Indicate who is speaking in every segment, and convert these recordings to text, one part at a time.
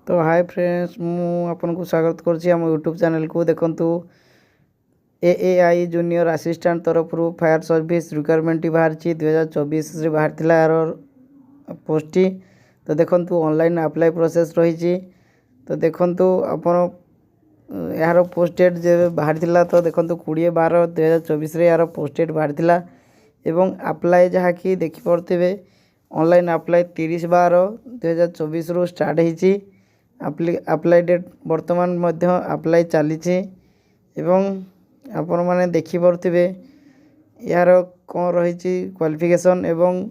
Speaker 1: तो hi friends मु आपन को स्वागत करछि हम यूट्यूब चैनल को। देखंतु एएआई जूनियर असिस्टेंट तरफ फायर सर्विस रिक्वायरमेंट बाहर 2024 रे बाहर थिला यार पोस्टी। तो देखंतु ऑनलाइन अप्लाई प्रोसेस रही। तो देखंतु आपन यार पोस्टेड जे बाहर थिला। तो देखंतु 20/12/2024 रे यार पोस्टेड बाहर थिला एवं अप्लाई जहा कि देखि परथिबे ऑनलाइन अप्लाई 30/12/2024 रु स्टार्ट होईची। अप्लाई डेट वर्तमान मध्य अप्लाई चली एवं आपण माने देखि परथिबे यार कौन रही क्वालिफिकेशन एवं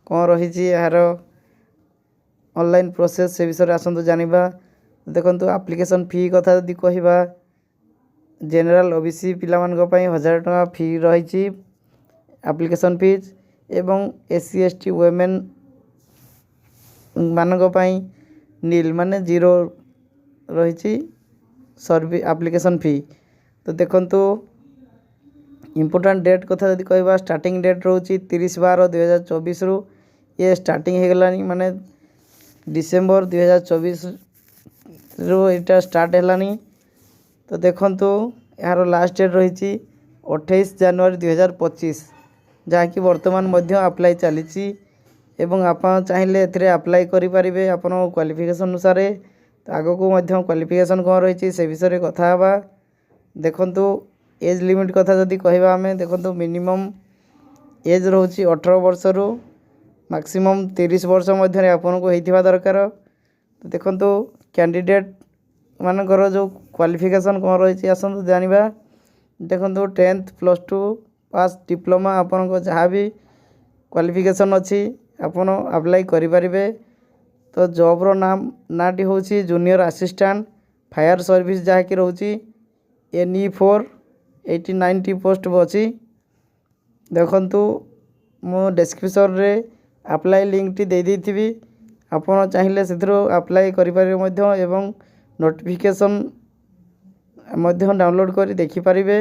Speaker 1: कौन रही यार ऑनलाइन प्रोसेस से विषय आसतु जानिबा। देखंतु एप्लिकेशन फी कथा यदि कहबा जनरल ओबीसी पिला मान पई 1000 टका फी रही एप्लिकेशन फीस एवं एससी एसटी वुमेन मानक पई नील माने जीरो रही सर्विस एप्लिकेशन फी। तो देखंतु इम्पोर्टेंट डेट कथा यदि कहबा स्टार्टिंग डेट रोची 30/12/2024 रु ये स्टार्टिंग हो गलानी माने डिसेंबर 2024 रु इटा स्टार्ट हेलानी। तो देखंतु यार लास्ट डेट रही 28 जनवरी 2025 जहाँ कि वर्तमान मध्य अप्लाई चली एवं आप चाहिए एथिरे अप्लाई करि परिबे आपन क्वालिफिकेशन अनुसार। तो आगो को मध्य क्वालिफिकेशन कौन रही से विषय कथा हवा। देखंतु एज लिमिट कथा जदि कहबा हमें देखंतु मिनिमम एज रोची 18 वर्ष रु मैक्सिमम 30 वर्ष मध्य आपन को हेतिबा दरकार। तो देखंतु कैंडिडेट मानकर जो क्वालिफिकेशन कौन रही आसतु जानिबा। देखंतु 10th +2 पास डिप्लोमा आपन को जहाँ भी क्वालिफिकेशन अच्छी आपन अप्लाई करि परिबे। तो जॉब रो नाम नाटी होची जूनियर असिस्टेंट फायर सर्विस जहाँ कि रोची NE4 80-90 पोस्ट अच्छी। देखंतु मो डिस्क्रिप्शन रे अप्लाई लिंक टी दे देथिबी आपन चाहिए से अप्लाई करि परिबे मध्य एवं नोटिफिकेशन मध्य डाउनलोड करी देखि परिबे।